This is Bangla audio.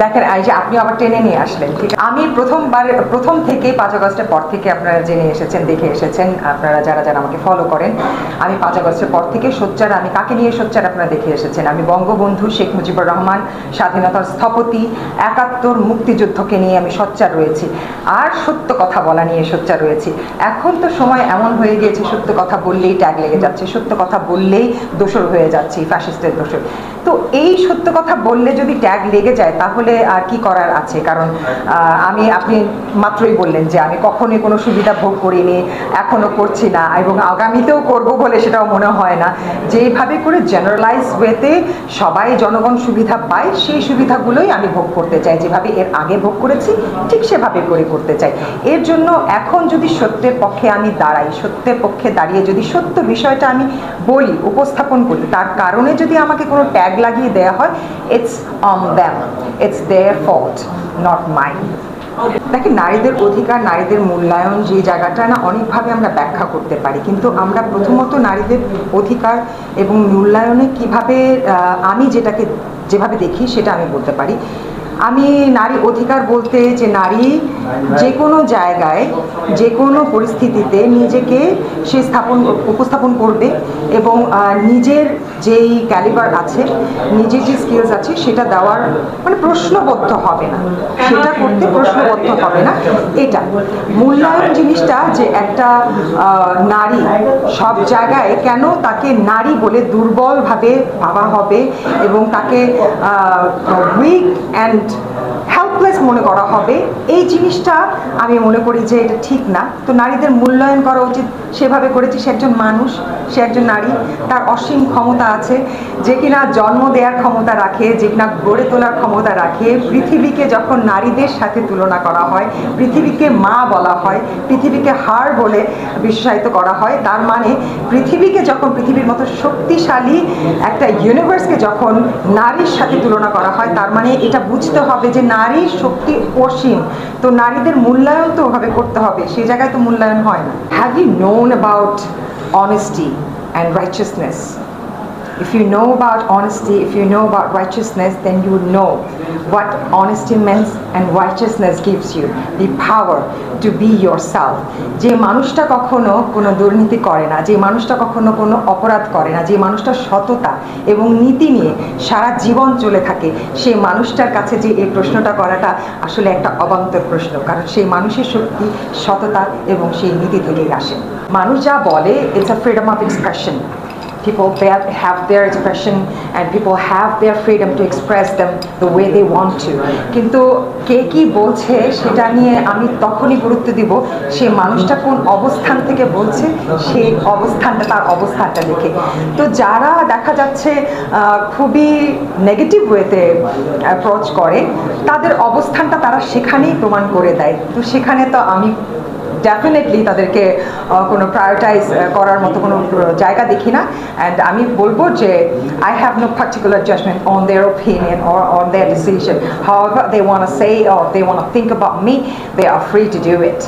দেখেন এই যে আপনি আবার টেনে নিয়ে আসলেন, ঠিক আমি প্রথম থেকে 5 আগস্টের পর থেকে আপনারা জেনে এসেছেন, দেখে এসেছেন, আপনারা যারা যারা আমাকে ফলো করেন, আমি 5 আগস্টের পর থেকে সোচ্চার, আমি কাকে নিয়ে সোচ্চার আপনারা দেখে এসেছেন। আমি বঙ্গবন্ধু শেখ মুজিবুর রহমান, স্বাধীনতার স্থপতি, 71 মুক্তিযুদ্ধকে নিয়ে আমি সোচ্চার রয়েছি, আর সত্য কথা বলা নিয়ে সোচ্চার রয়েছি। এখন তো সময় এমন হয়ে গিয়েছে, সত্য কথা বললেই ট্যাগ লেগে যাচ্ছে, সত্য কথা বললেই দোষর হয়ে যাচ্ছে, ফ্যাসিস্টের দোষর। তো এই সত্য কথা বললে যদি ট্যাগ লেগে যায় তাহলে আর কি করার আছে? কারণ আপনি মাত্রই বললেন যে আমি কখনোই কোনো সুবিধা ভোগ করিনি, এখনো করছি না, এবং আগামীতেও করব বলে সেটাও মনে হয় না। যেভাবে করে জেনারেলাইজ ওয়েতে সবাই জনগণ সুবিধা পায়, সেই সুবিধাগুলোই আমি ভোগ করতে চাই, যেভাবে এর আগে ভোগ করেছি ঠিক সেভাবে করে করতে চাই। এর জন্য এখন যদি সত্যের পক্ষে আমি দাঁড়াই, সত্যের পক্ষে দাঁড়িয়ে যদি সত্য বিষয়টা আমি বলি, উপস্থাপন করি, তার কারণে যদি আমাকে কোনো ট্যাগ লাগিয়ে দেওয়া হয়, it's on them, it's their fault, not mine. দেখেন, নারীদের অধিকার, নারীদের মূল্যায়ন, যে জায়গাটা না অনেকভাবে আমরা ব্যাখ্যা করতে পারি, কিন্তু আমরা প্রথমত নারীদের অধিকার এবং মূল্যায়নে কিভাবে আমি যেভাবে দেখি সেটা আমি বলতে পারি। আমি নারী অধিকার বলতে যে নারী যে কোনো জায়গায় যে কোনো পরিস্থিতিতে নিজেকে সে উপস্থাপন করবে এবং নিজের যেই ক্যালিবার আছে, নিজের যে স্কিলস আছে সেটা দেওয়ার মানে প্রশ্নবদ্ধ হবে না, সেটা করতে প্রশ্নবদ্ধ হবে না। এটা মূল্যায়ন জিনিসটা, যে একটা নারী সব জায়গায় কেন তাকে নারী বলে দুর্বলভাবে ভাবা হবে এবং তাকে উইক অ্যান্ড হেল্পলেস মনে করা হবে, এই জিনিসটা আমি মনে করি যে এটা ঠিক না। তো নারীদের মূল্যায়ন করা উচিত সেভাবে করেছি, সে একজন মানুষ, সে একজন নারী, তার অসীম ক্ষমতা আছে, যে কিনা জন্ম দেওয়ার ক্ষমতা রাখে, যে কিনা গড়ে তোলার ক্ষমতা রাখে। পৃথিবীকে যখন নারীদের সাথে তুলনা করা হয়, পৃথিবীকে মা বলা হয়, পৃথিবীকে হার বলে বিশেষায়িত করা হয়, তার মানে পৃথিবীকে যখন, পৃথিবীর মতো শক্তিশালী একটা ইউনিভার্সকে যখন নারীর সাথে তুলনা করা হয়, তার মানে এটা বুঝতে হবে যে নারীর শক্তি অসীম। তো নারীদের মূল্যায়ন তো ওভাবে করতে হবে, সেই জায়গায় তো মূল্যায়ন হয় না। Have you known about honesty and righteousness? If you know about honesty, if you know about righteousness, then you know what honesty means, and righteousness gives you the power to be yourself. যে মানুষটা কখনো কোনো দুর্নীতি করে না, যে মানুষটা কখনো কোনো অপরাধ করে না, যে মানুষটা সততা এবং নীতি নিয়ে সারা জীবন চলে থাকে, সেই মানুষটার কাছে যে এই প্রশ্নটা করাটা আসলে একটা অবান্তর প্রশ্ন, কারণ সেই মানুষের শক্তি সততা এবং সেই নীতি থেকেই আসে। মানুষ যা বলে, it's a freedom of expression. People have their expression and people have their freedom to express them the way they want to. কিন্তু কে কি বলছে সেটা নিয়ে আমি তখনই গুরুত্ব দিব সে মানুষটা কোন অবস্থান থেকে বলছে, সেই অবস্থানটা, তার অবস্থানটা দেখে। তো যারা দেখা যাচ্ছে খুবই নেগেটিভ ওয়েতে অ্যাপ্রোচ করে, তাদের অবস্থানটা তারা সেখানেই প্রমাণ করে দেয়। তো সেখানে তো আমি ডেফিনেটলি তাদেরকে কোনো প্রায়োরিটাইজ করার মতো কোনো জায়গা দেখি না। অ্যান্ড আমি বলবো যে I have no particular judgement on their opinion or on their decision. However they want to say or they want to think about me, they are free to do it.